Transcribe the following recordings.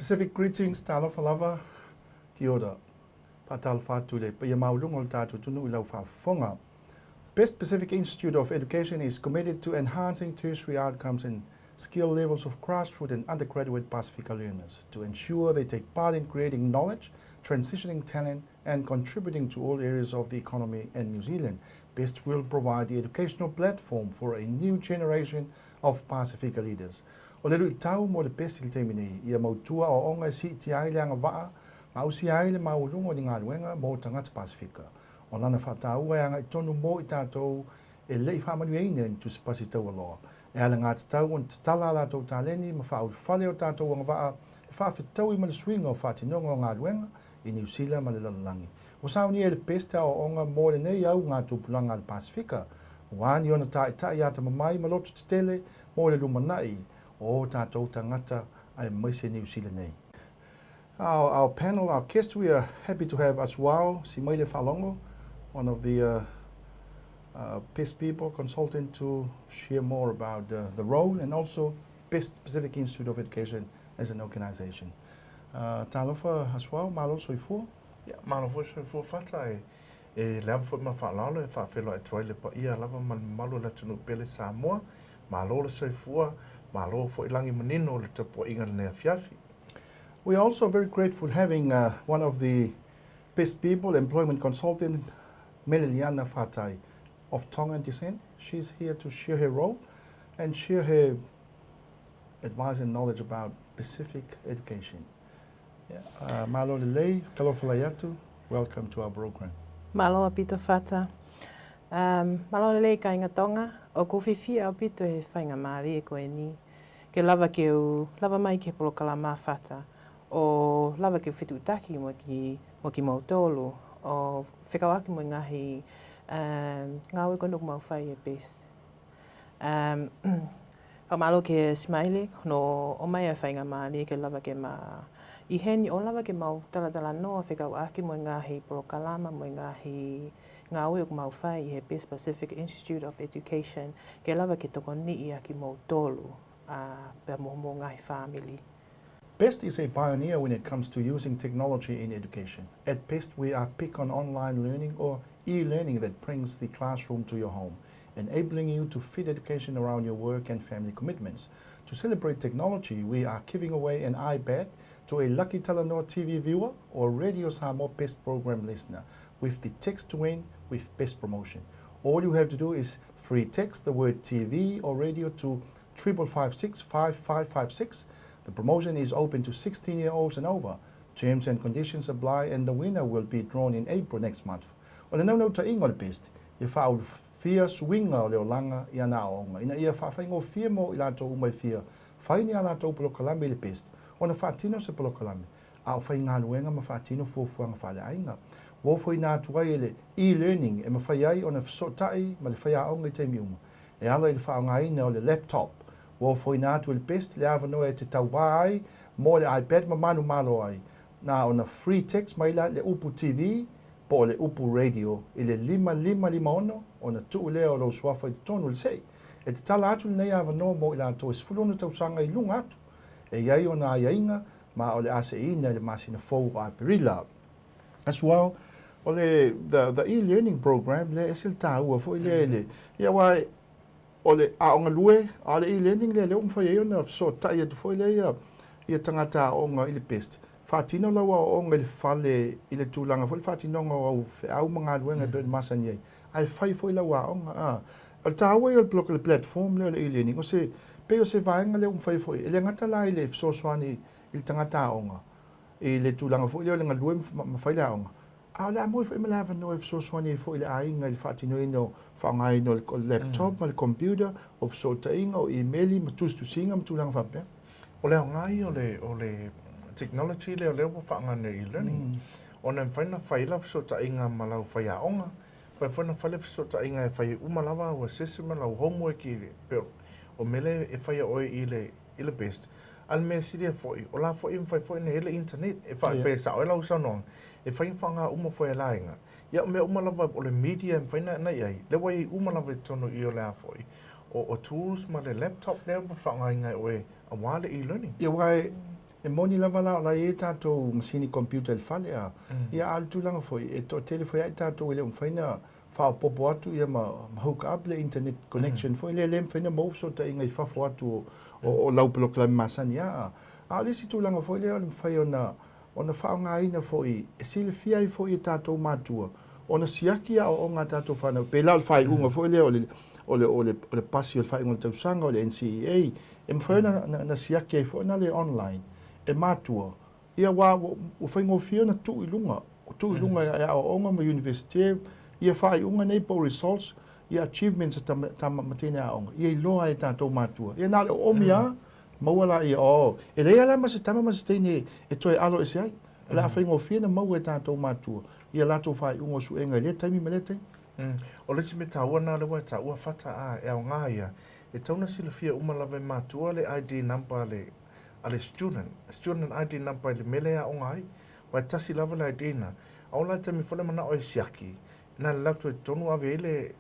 Pacific greetings, talo falava, kia ora. Patal fatu le pa maulungol tatu tunu ilau fa fonga. Best Pacific Institute of Education is committed to enhancing tertiary outcomes and skill levels of grassroots and undergraduate Pacifica learners to ensure they take part in creating knowledge, transitioning talent, and contributing to all areas of the economy in New Zealand. Best will provide the educational platform for a new generation of Pacifica leaders. O le rui tau mo le Best il temini, ia mautua o onga si ti ai leanga waa, ma usi ai le maulungo ni ngā ruenga mo tangata Pacifica. O lana whātāua e anga I tonu mō I tātou e lei whamanu eine tu spasi tau aloa. E ala ngā tātou on tala la tau tāleni ma whāu whale o tātou anga waa e whawhetau I ma le swinga o whātinonga o ngā ruenga I New Zealand ma le lalangi. O sauni e le pesta o onga mō le nei au ngā tūpulanga le Pasifika. Wāni ona tai ata mamai ma lotu te tele mō le lumanai o tātou tangata ai maise New Zealand nei. Our panel, our guest, we are happy to have Asuao, Simaile Faalogo, one of the best people, consultant, to share more about the role and also Best Pacific Institute of Education as an organization. Talofa Asuao, malo soifua? Ja, malo soifua Fatai. E lava foi ma Faalogo e whawhelo e toile pa ia lava malo la tunu pele Samoa, malo le soifua, malo foi langi manino le tapo inga le nea fiafi. We are also very grateful having one of the best people, employment consultant, Meleliana Fatai, of Tongan descent. She's here to share her role and share her advice and knowledge about Pacific education. Malo lelei, kalofalayatu, welcome to our program. Malo apito fata. Malo lelei ka inga tonga, o kowhiwhia o pito he whainga maari e koe ni. Ke lava lava mai ke polo kalama fata. O lava ke whitutaki mo ki mautolo, o whekawaki mo ngahi ngā ue konok mau whai e Best. Kamalo ke Simaile, no o mai a whainga maani ke lava ke ma I heni o lava ke mau Talanoa whekawaki mo ngahi polokalama mo ngahi ngā ue o mau whai I he Best Pacific Institute of Education ke lava ke toko ni I aki mautolo pe mo ngahi family. Best is a pioneer when it comes to using technology in education. At Best, we are big on online learning or e-learning that brings the classroom to your home, enabling you to fit education around your work and family commitments. To celebrate technology, we are giving away an iPad to a lucky Talanoa TV viewer or Radio Samoa Best program listener with the text to win with Best promotion. All you have to do is free text the word TV or radio to 5556 5556. The promotion is open to 16-year-olds and over. Terms and conditions apply and the winner will be drawn in April next month. O le naunau ta ingo le Best, I whaau fia swinga o leo langa I ana aonga. Ina ia whawhaingo fia mo I lato umai fia. Whaini a lato polokalame le Best. O na whaatino se polokalame. A o whai ngā luenga ma whaatino fuafuanga whale ainga. Wo whai nā tuai ele e-learning e ma whai ai o na whasotai ma le whai aonga I teimi uma. E ala I le whao ngā ina o le laptop. Wo foi natu le Best le ava no e te tau ai mo le iPad ma manu malo ai na ona free text mai la le upu TV po le upu radio I le 555 ono ona tu le o lo swafa I tonu le sei e te tala atu nei ava no mo ila to is fulona tau sanga I lunga atu e iai ona iainga ma o le ase ina le masina fou a perila as well o le the e-learning program le esil tau fo le ia wai o le aonga lue, a le e-learning le umwhai e ona so tai atu foi le ia tangata aonga I le Best. Whātino lawa o onga le whale I le tūlanga foi, whātinonga o au mga luenga pe masani ei. Ai whai foi lawa aonga. O le tāua I o le bloka le platform le e-learning, o se pe o se vaenga le umwhai foi, e le ngata lai le fsoswani I le tangata aonga. I le tūlanga foi le ngā lue mawhai le aonga. A le amoi foi malawa no e fsoswani foi le ainga le whātino ino whaangai no le laptop, ma le computer, o fsotainga, o emaili, ma tustusinga, ma tūlanga whapea. O leo ngai o le technology leo whaanga no e-learning. O na whaina whaila fsotainga ma lau whaia onga. Whaina whaile fsotainga e whai umalawa o assessment lau homework I le o mele e whaia oi I le Best. Al me siria foi, o la foi foi ne hele internet e whai pe sa o lau sanon. E whain whanga uma foi lainga. Ia me umalawa o le media e whaina nei ai. Le wai umalawa tono I o le afoi. O tools ma le laptop le whaanga ingai oe a wale e-learning. Ia wai E moni lava la e tātou masini computer le whale a. Ia altulanga foi, e to telefoi ai tātou ele mwhaina whaopopo atu ia ma hook up le internet connection foi le lem whaina mou so ta ingai whafo atu o laupelo klami masani a. A le si tūlanga foi le o le mwhai ona whaonga ina foi, e sile fia i foi e tātou mātua. Ona siaki a o ngā tātou whanau. Pe lau whai unga foi le o le pasi o le whai unga tausanga o le NCEA. E mwhai na siaki ai foi na le online. E mātua. Ia wā o whaingo whio na tu ilunga. Tu ilunga e o onga ma universite. Ia whai unga nei po results. Ia achievements ta matene a onga. Ia iloa e tātou mātua. Ia nā le omia, mauala ia o. E rea la masa tama masa teine e toi alo e se ai. La whaingo whio na mau e tātou mātua. Ia lato whai unga su enga le taimi me le taimi. O le si me taua nā lewa e taua whata a e au ngā ia. E tauna sila fia umalawe mātua le ID number le ale student ID number le mele a onga ai, wa tasi lava le ID na, au lai tami whale mana o e siaki, na le lautu e tonu ave le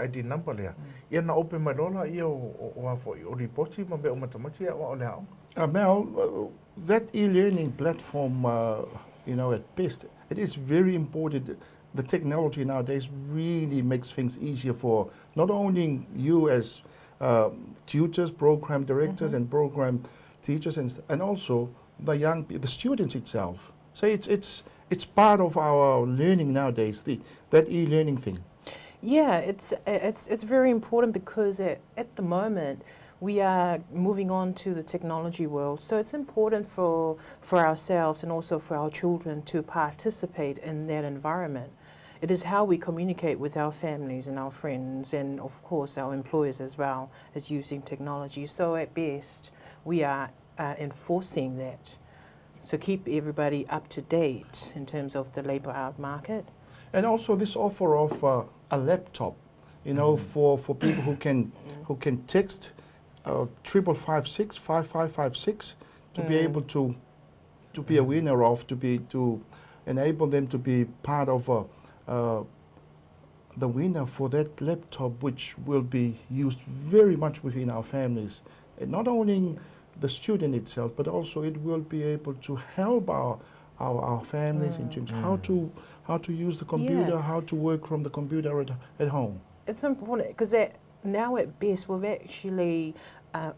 ID number lea, ia na ope mai lola ia o ripoti ma be o matamati a o le hao. Mel, that e-learning platform, at PEST, it is very important. The technology nowadays really makes things easier for not only you as tutors, program directors and program teachers and also the students itself. So it's part of our learning nowadays, that e-learning thing. Yeah, it's very important because at the moment we are moving on to the technology world. So it's important for ourselves and also for our children to participate in that environment. It is how we communicate with our families and our friends and of course our employers as well as using technology. So at best we are enforcing that. So keep everybody up to date in terms of the labour out market. And also this offer of a laptop, for people who can text 5556 to be able to be a winner of, to enable them to be part of the winner for that laptop, which will be used very much within our families. And not only the student itself, but also it will be able to help our families in terms of how to use the computer, how to work from the computer at home. It's important because now at best we've actually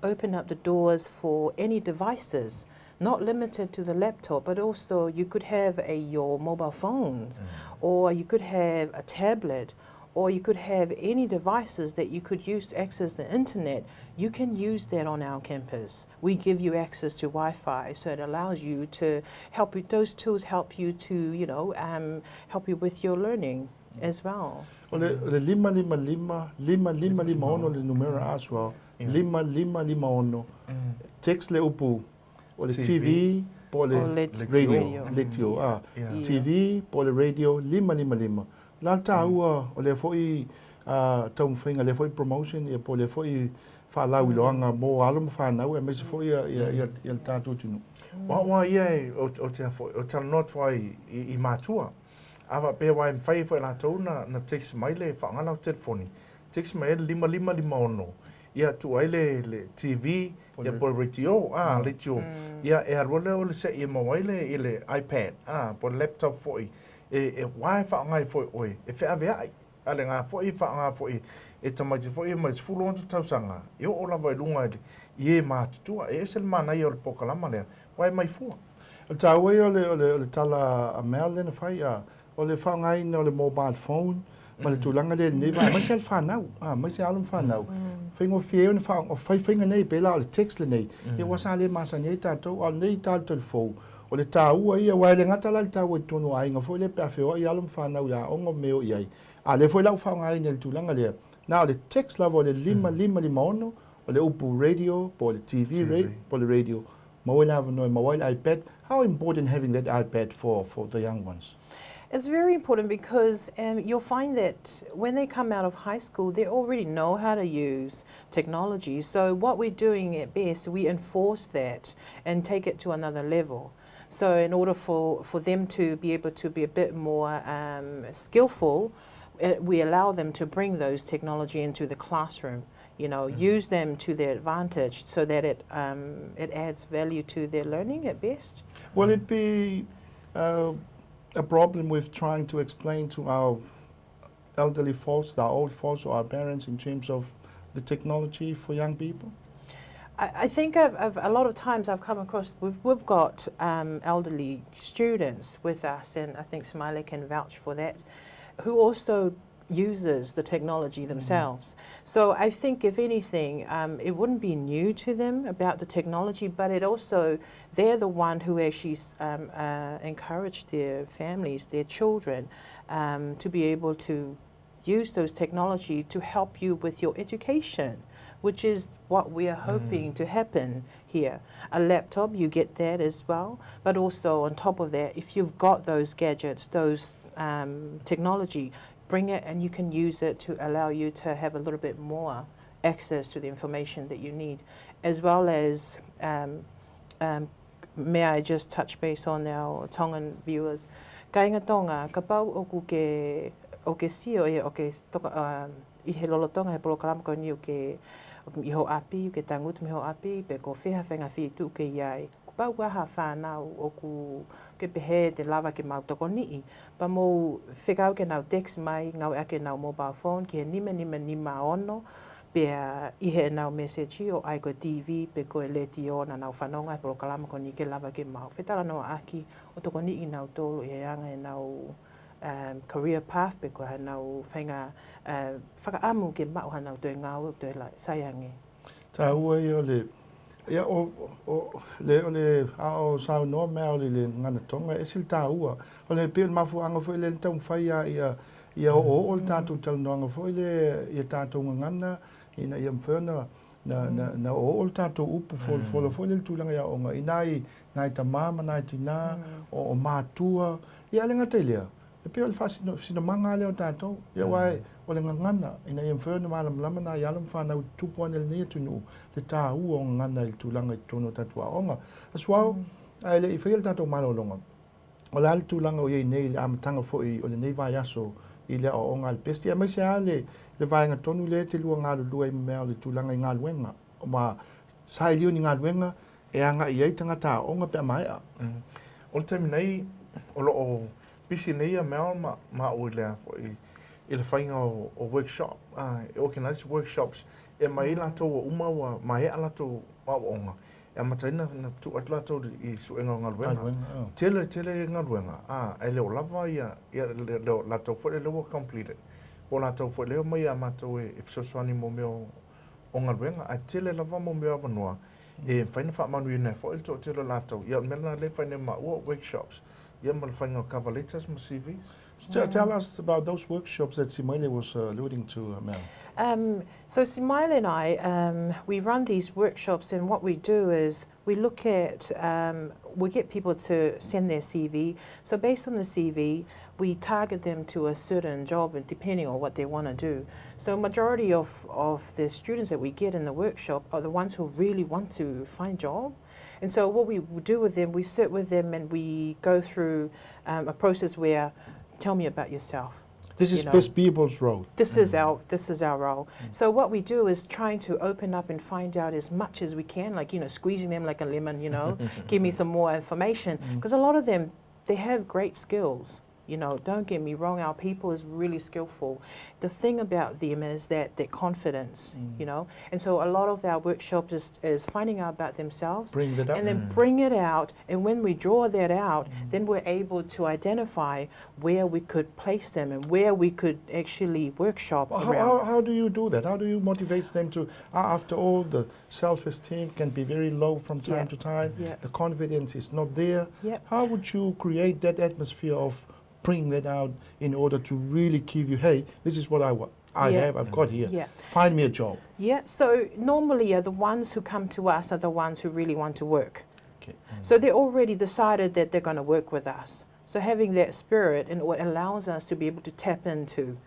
opened up the doors for any devices, not limited to the laptop, but also you could have your mobile phones, or you could have a tablet, or you could have any devices that you could use to access the internet. You can use that on our campus. We give you access to Wi-Fi, so it allows you to help you. Those tools help you to, help you with your learning as well. O le 555 ono le numero Asuao, 5550. Text le upu. O le TV, po le radio. TV, po le radio, 555. Lalta ua o le foi taumwhinga, le foi promotion, e po le foi whalau iloanga mo alum whanau, e mese foi ia le tātou tunu. Wa ia o Talanoa toi i mātua. Awa pe wai mwhai foi la tau na text Simaile whaangalau telefoni. Text Simaile 5550. Ia tu ai le TV, ia po radio, radio. Ia e arwale o le se i mawaile i le iPad, po laptop foi. E wai whaangai foi oi, e whea vea ai. Ale ngā foi whaanga foi, e tamaiti foi mai sfulu onto tausanga. I o ola vai lunga i e mātutua, e esel mānai o le pokalama lea, wai mai fua. O tāua o le tala a mea lena whai o le whaangai o le mobile phone, ma le tūlanga le newa, mai se al whanau, mai se alum whanau. Whaingo whieo na whaang, o whainga nei, pēla o le text le nei, e wasa le masa nei tātou, o nei tātou fōu. O le tāua ia, wai le ngata la le tāua tonu ainga, fo le pēa whio i alum whanau ia, ongo meo iai. Le fo lau whaangai nei le tūlanga lea. Nā o le text lava o le 5550, o le upu radio, po le TV, po le radio. Mawai lava noi, mawai iPad. How important having that iPad for the young ones? It's very important because you'll find that when they come out of high school, they already know how to use technology. So what we're doing at best, we enforce that and take it to another level. So in order for them to be able to be a bit more skillful, we allow them to bring those technology into the classroom. use them to their advantage so that it adds value to their learning at best. Will it be a problem with trying to explain to our elderly folks, our old folks or our parents in terms of the technology for young people? I think a lot of times I've come across, we've got elderly students with us, and I think Simaile can vouch for that, who also uses the technology themselves. So I think if anything, it wouldn't be new to them about the technology, but they're the one who actually encourage their families, their children, to be able to use those technology to help you with your education, which is what we are hoping to happen here. A laptop, you get that as well, but also on top of that, if you've got those gadgets, those technology, bring it and you can use it to allow you to have a little bit more access to the information that you need, as well as, may I just touch base on our Tongan viewers. Ka inga tonga, ka pau o ke sio o ke toka, I he lolotonga he polokalama ko ni o ke iho api, ke tangut miho api, pe ko whiha whenga whi tu ke iai. Ko pau waha whanau o ku ke pehe te lava ke mau toko nii. Pa mo whekau ke nau text mai, ngau ake nau mobile phone, ki he nima ono, pe I he nau message o ai ko TV, pe ko e leti o na nau whanonga he polokalama ko ni ke lava ke mau. Talanoa aki o toko nii nau tolo I he anga e nau career path, pe ko ha nau whainga whakaamu ke mau ha nau tue ngau tue lai saiange. Tā ua I o le, ia o le ao sao noa mea o le ngana tonga, e sil tā ua. O le pēl mafu anga fo le tau whaia ia o le tātou talanoanga fo ia tātou ngana, ina ia mwhana na o le tātou upu fo le tūlanga ia onga. Nai ta mama, nai tina, o mātua, ia le ngata lea. E pēl whasina manga leo tātou, ia wai o le ngana, ina ia mwhana malam lama na ialam whanau tupuan le nia tunu, le tā ua o ngana I tūlanga I tono tatua onga. Asuao, ai le I whaia le tātou malolonga. O le ale tūlanga o iei nei le amatanga fo o le nei vai aso I le o onga le pesti. A mai se ale le vai ngā tonu le te lua ngā lua I mea o le tūlanga I ngā luenga. O ma sai lio ni ngā luenga e anga I ei tanga tā onga pe mai a. O le temi nei, o lo o pisi nei a mea ma o lea fo I le whainga o workshop, organize workshops, e mai lato o uma wa mai a lato wa onga. E mataina na tu at lato I suenga ngā luenga. Tele ngā luenga, e leo lava ia leo lato fo le leo completed. O lato fo leo mai a mato e fsoswani mo meo o ngā luenga, a tele lava mo meo avanua. E whaina wha manu I nei fo il to tele lato, ia mena le whaina ma ua workshops. Ia ma le whainga cover letters ma CVs. Tell us about those workshops that Simaile was alluding to, Mel. So Simaile and I, we run these workshops, and what we do is we look at, we get people to send their CV. So based on the CV, we target them to a certain job, and depending on what they want to do. So majority of the students that we get in the workshop are the ones who really want to find job. And so what we do with them, we sit with them and we go through a process where, tell me about yourself. This is Best People's role. This is our role. So what we do is trying to open up and find out as much as we can, like, squeezing them like a lemon, give me some more information. Because a lot of them, they have great skills. Don't get me wrong, our people is really skillful. The thing about them is that their confidence, and so a lot of our workshops is finding out about themselves. Bring that up. And then bring it out, and when we draw that out, then we're able to identify where we could place them and where we could actually workshop around. How do you do that? How do you motivate them to, after all, the self-esteem can be very low from time to time, the confidence is not there. How would you create that atmosphere of bring that out in order to really give you, hey, this is what I've got here. Find me a job. So normally the ones who come to us are the ones who really want to work. So they already decided that they're going to work with us. So having that spirit and what allows us to be able to tap into.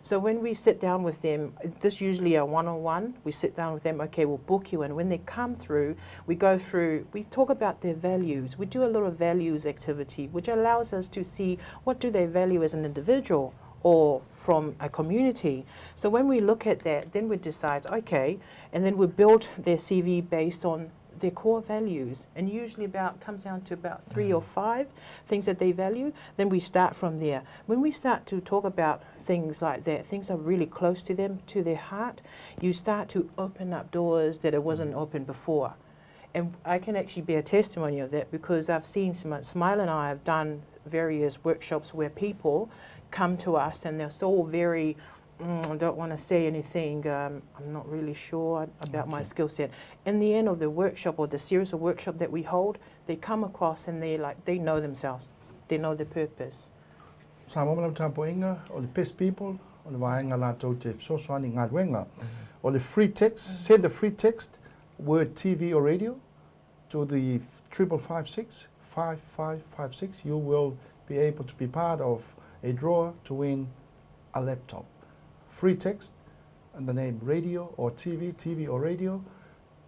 So when we sit down with them, this usually a one-on-one, we sit down with them, okay, we'll book you, and when they come through, we go through, we talk about their values. We do a lot of values activity, which allows us to see what do they value as an individual or from a community. So when we look at that, then we decide, okay, and then we build their CV based on their core values, and usually comes down to about 3 or 5 things that they value. Then we start from there. When we start to talk about things like that, things are really close to them, to their heart, you start to open up doors that it wasn't open before. And I can actually be a testimony of that, because I've seen Simaile and I have done various workshops where people come to us and they're so very, I don't want to say anything, I'm not really sure about my skill set. In the end of the workshop or the series of workshop that we hold, they come across and they know themselves, they know their purpose. Sa mamalau tapoinga o le best people o le vaenga latou te sosoani ngā ruenga o le free text, send a free text, word TV or radio to the 5556 5556. You will be able to be part of a draw to win a laptop. Free text and the name radio or TV or radio,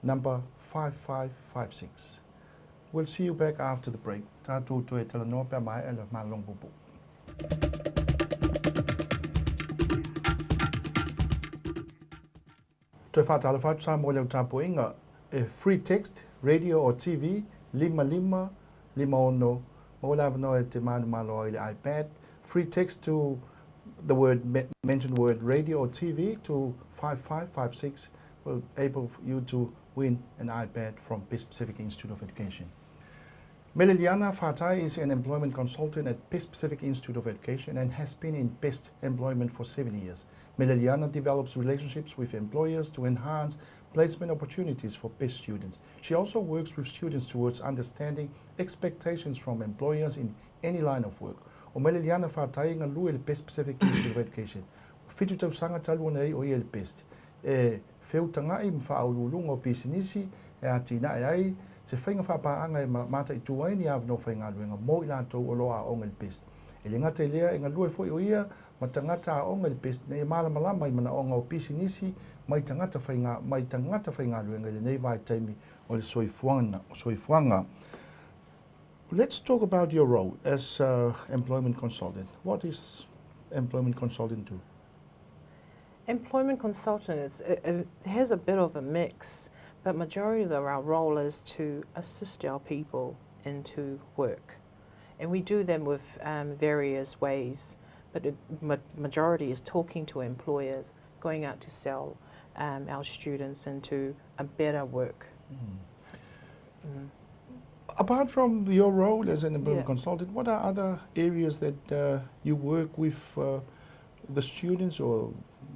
number 5556. We'll see you back after the break. Tātou to e Talanoa pia mai e le malong pupu. Toi whātala whātu sa mo leo tāpo inga, e free text, radio or TV, 5550, mo lawa no e te manu malo i le iPad. Free text to the word mentioned word radio or TV to 5556 will able you to win an iPad from PIS Pacific Institute of Education. Meleliana Fatai is an employment consultant at PIS Pacific Institute of Education and has been in PIS employment for 7 years. Meleliana develops relationships with employers to enhance placement opportunities for PIS students. She also works with students towards understanding expectations from employers in any line of work. O Meleliana Fatai ngā lua le PIS Pacific Institute of Education. Whitu tau sanga talu nei o ia le PIS. E whiutanga i mwhaaululunga o pisinisi e a tina e ai se whainga whapaanga e mata i tuai ni avno whainga luenga mo i lātou o loa o ngā le PIS. E le ngata i lea e ngā lua fwoi o ia ma tangata a o ngā le PIS ne e malamalama i mana o ngā o pisinisi mai tangata whainga luenga le nei vai taimi o le soifuanga. Let's talk about your role as employment consultant. What is employment consultant do? Employment consultant has a bit of a mix, but majority of our role is to assist our people into work. And we do them with various ways, but the majority is talking to employers, going out to sell our students into a better work. Apart from your role as an employment consultant, what are other areas that you work with the students or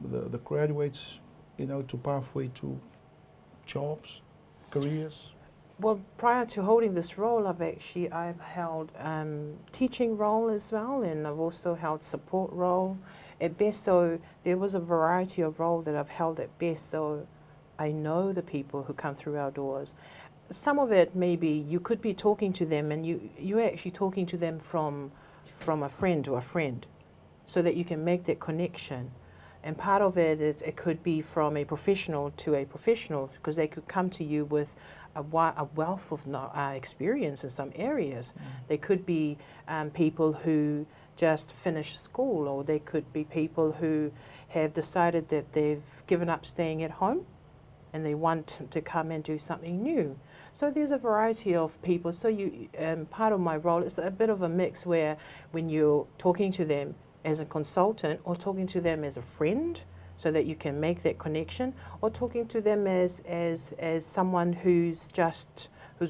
the graduates, to pathway to jobs, careers? Well, prior to holding this role, I've held teaching role as well, and I've also held support role at BEST. So there was a variety of role that I've held at BEST. So I know the people who come through our doors. Some of it maybe you could be talking to them, and you're actually talking to them from a friend to a friend, so that you can make that connection. And part of it is it could be from a professional to a professional, because they could come to you with a wealth of experience in some areas. They could be people who just finished school, or they could be people who have decided that they've given up staying at home and they want to come and do something new. So there's a variety of people. So part of my role is a bit of a mix, where when you're talking to them as a consultant, or talking to them as a friend, so that you can make that connection, or talking to them as someone who's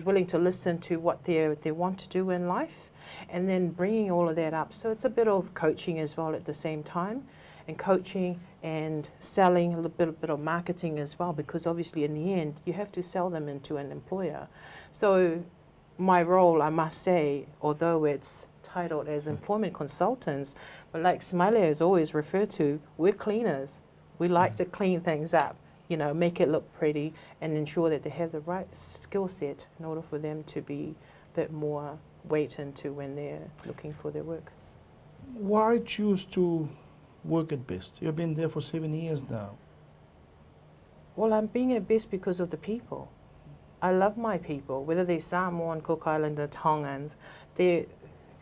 willing to listen to what they want to do in life, and then bringing all of that up. So it's a bit of coaching as well at the same time, and coaching and selling, a little bit of marketing as well, because obviously in the end you have to sell them into an employer. So my role, I must say, although it's titled as employment consultants, but like Simaile has always referred to, we're cleaners. We like to clean things up, make it look pretty, and ensure that they have the right skill set in order for them to be a bit more weight into when they're looking for their work. Why choose to work at BEST? You've been there for 7 years now. Well, I'm being at BEST because of the people. I love my people, whether they're Samoan, Cook Islander, Tongans. They're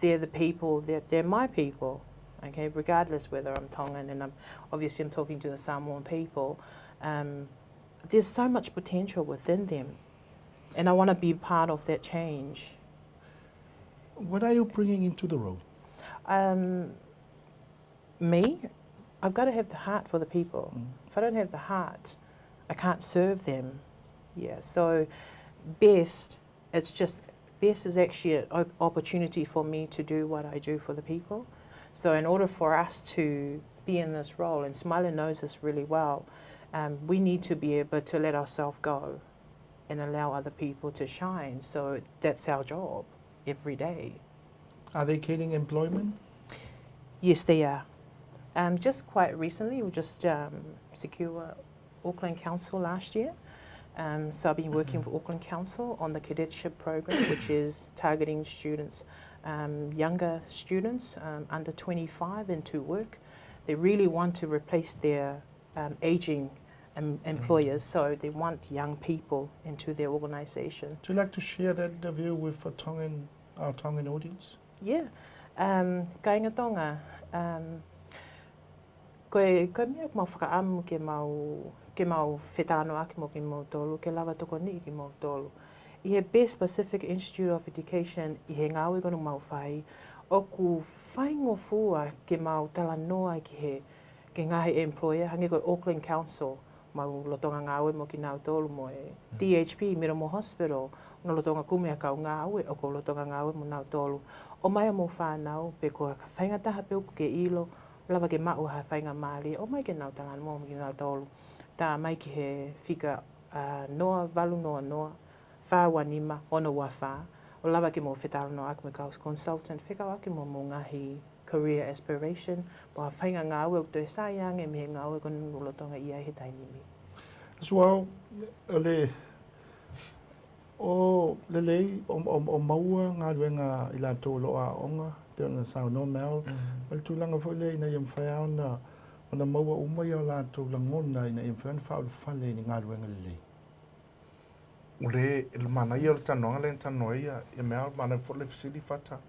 the people, they're my people. okay, regardless whether I'm Tongan and I'm talking to the Samoan people. There's so much potential within them, and I want to be part of that change. What are you bringing into the role? Me, I've got to have the heart for the people. If I don't have the heart, I can't serve them. Yeah, so best is actually an opportunity for me to do what I do for the people. So in order for us to be in this role, and Simaile knows this really well, we need to be able to let ourselves go and allow other people to shine. So that's our job every day. Are they getting employment? Yes, they are. Just quite recently, we just secured Auckland Council last year. So I've been working with Auckland Council on the cadetship program, which is targeting students, younger students under 25 into work. They really want to replace their aging employers, so they want young people into their organisation. Would you like to share that view with our Tongan audience? Yeah. Ka inga tonga, koe mea mau whakaamu ke mau whetanoa ki mo ki mau tolu, ke lava toko ni ki mau tolu. I he Best Pacific Institute of Education i he ngāwe kono mau whai, o ku whaingo fua ke mau Talanoa ke ngahi employer, hange koe Auckland Council, mau lotonga ngāwe mo ki nau tolu mo e DHP, Miramo Hospital, no lotonga kumea kau ngāwe, o ko lotonga ngāwe mo nau tolu. O mai mo whānau, pe ko ka whainga taha pe uku ke ilo, lava ke mau ha whainga māli, o mai ke nau Talanoa mo ki nau tolu. Tā mai ki he whika noa, valu noa, whāwanima, ono wa whā, o lava ke mo whetanoa ake me kaus consultant, whikau ake mo ngahi career aspiration, po ha whainga ngāwe o te sāiange me he ngāwe kono lotonga ia he tainimi. Asuao, o maua ngā ruenga i la tō loa onga, te ona sao no mel, wale tūlanga fwile ina iam whaiao na ona maua umai o la tō langona ina iam whaiao whaolu whale ni ngā ruenga lelei. Ule il mana ia le tanoanga le tanoa ia e mea mana fwile fisili fata.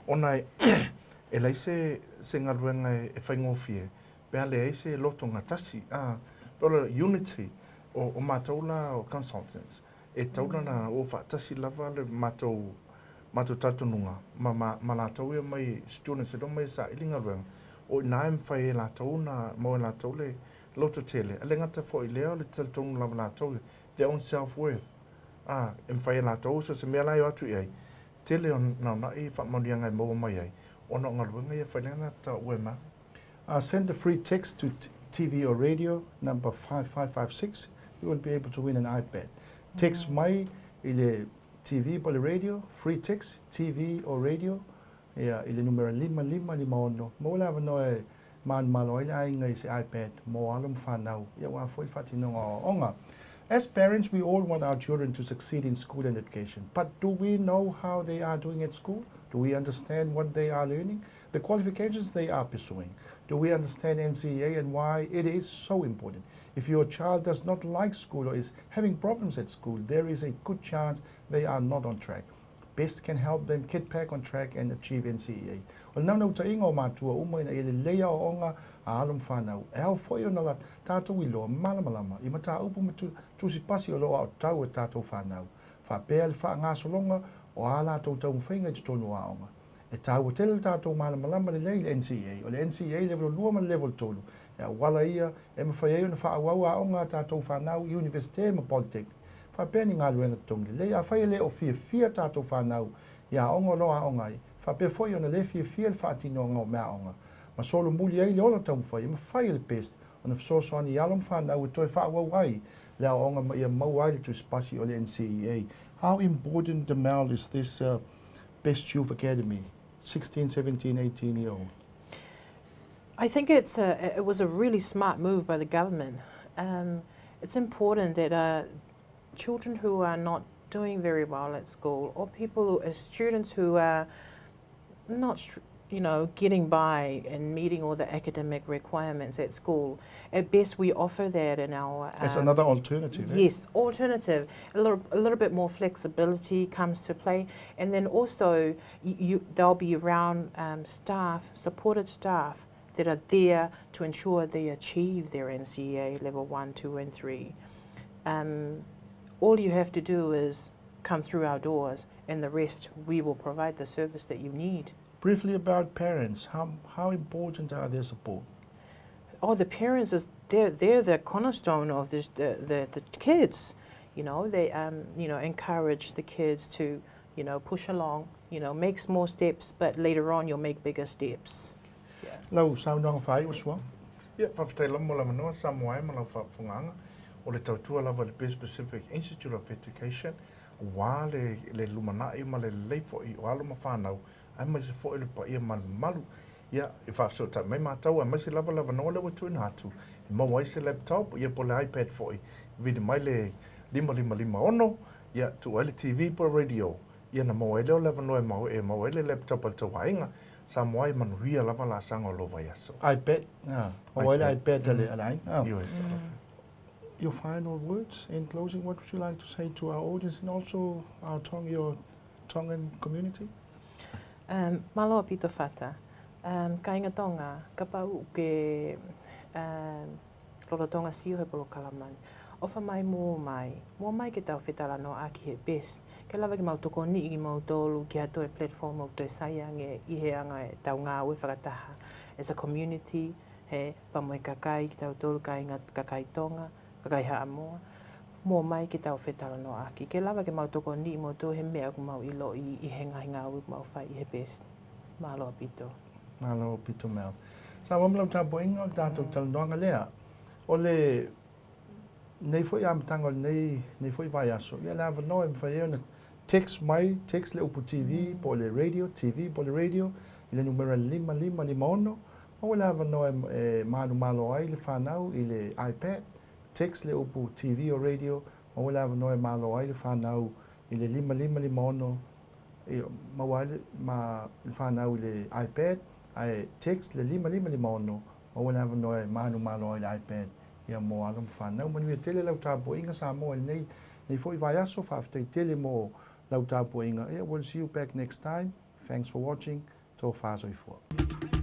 Ona e leise se ngā ruenga e whaingofie, pēa le eise loto ngatasi, pēola unity o mātaula o consultants. E taula na o whaatasi lava le mātou tatununga, ma lātou ia mai students e do mai sa ilinga ruenga. O nāem whai e lātou na mo e lātou le loto tele. Ale ngata fo i leo le tatununga lava lātou, their own self-worth. E whai e lātou, so se mea lai o atu iai. Tele o na i whaamaunia ngai mo mai ai. Ono ngā ruenga ia whai lena ta ue ma. Send a free text to TV or radio, number 5556. You will be able to win an iPad. Text mai ile TV pole radio, free text, TV or radio, ile numero 5551. Mo lava no e man malo ile ai ngai se iPad, mo alum whanau, ia wa foi whatinonga o onga. As parents, we all want our children to succeed in school and education. But do we know how they are doing at school? Do we understand what they are learning? The qualifications they are pursuing? Do we understand NCEA and why it is so important? If your child does not like school or is having problems at school, there is a good chance they are not on track. Best can help them get back on track and achieve NCEA. O nau ta ingo mātua umai na ele leia o onga a alum whanau. E hau foi o nala tātou i loa malamalama. I mata upu me tusi pasi o loa o tau e tātou whanau. Wha pēa le wha ngā solonga o a lātou tau mwhainga te tonu a onga. E tāua tele tātou malamalama le lei le NCEA. O le NCEA level lua ma level tolu. E wala ia e mawhai e na wha awau a onga tātou whanau Universite ma Polytechnic. Wha pēa ni ngā luenga tongi. Le a whai le o fia tātou whanau. Ia onga loa onga i. Wha pēa foi o na le fia le whaatino ngā o mea onga. Ma solo muli ai le ola tau mwhai. E mawhai le best. O na wsosoani i alum whanau e toi wha awau ai. Le a onga ma ia mau ai le tu spasi o le NCEA. How important, Mel, is this Best Youth Academy? 16, 17, 18-year-old. I think it was a really smart move by the government. It's important that children who are not doing very well at school, or students who are not getting by and meeting all the academic requirements at school. At best, we offer that in our... As another alternative. Yes, alternative. A little bit more flexibility comes to play. And then also, there'll be around supported staff that are there to ensure they achieve their NCEA level 1, 2, and 3. All you have to do is come through our doors, and the rest, we will provide the service that you need. Briefly about parents, how important are their support? Oh, the parents, they're the cornerstone of the kids. They encourage the kids to, push along, make small steps, but later on you'll make bigger steps. Lau sao nong fai Asuao? Ia, Fatai la mola manoa sa moai ma lau whaafunganga o le tautua lava le Bay Pacific Institute of Education wā le lumanai ma le leifo I o alo ma whanau ai mai se fo le pa ia malu. Ia, I whaafsota mai mātau, ai mai se lava noa le watu ina hatu. I mau ai se laptop, ia po le iPad fo I. Vide mai le 555 ono, ia tu ai le TV po radio. Ia na mau ai leo lava noa mau ai le laptop al tau hainga. Sa moai manuia lava la sanga o lova yaso. iPad, o ai le iPad ale alai. Yes. Your final words in closing, what would you like to say to our audience and also your Tongan community? Malo pito fata. Ka inga tonga, ka pau ke lorotonga siu he polo kalamani. Ofa mai mō mai ke tau Talanoa aki he best. Ke lava ki mau toko ni I mau tolu ki hato e platform o toi saiange I he anga e tau ngā ue whakataha. As a community, he pamoe kakai ki tau tolu ka inga kakai tonga, kakai haamoa. Mō mai ki tau Talanoa aki. Ke lava ki mau toko ni mau tō he mea ku mau ilo I he ngā ue mau whai I he best. Malo pito. Malo pito mel. Sa wamlau tā poinga tātou Talanoa lea. O le nei foi am tango nei foi vai aso. Ia lava no fai na text le upu TV, po le radio, TV, po le radio, ile numero 555 o lava no malo ai le whanau I le iPad, text le upu TV o radio, o lava no malo ai le whanau I le 555 mawale ma le whanau I le iPad, ai text le 555 o lava no malo ai le iPad. Ia mo alam whanau manu e tele lau tāpo inga sa mo nei foi vai aso whaaftei tele mo lau tāpo inga. We'll see you back next time. Thanks for watching. Tō whāsoi fua.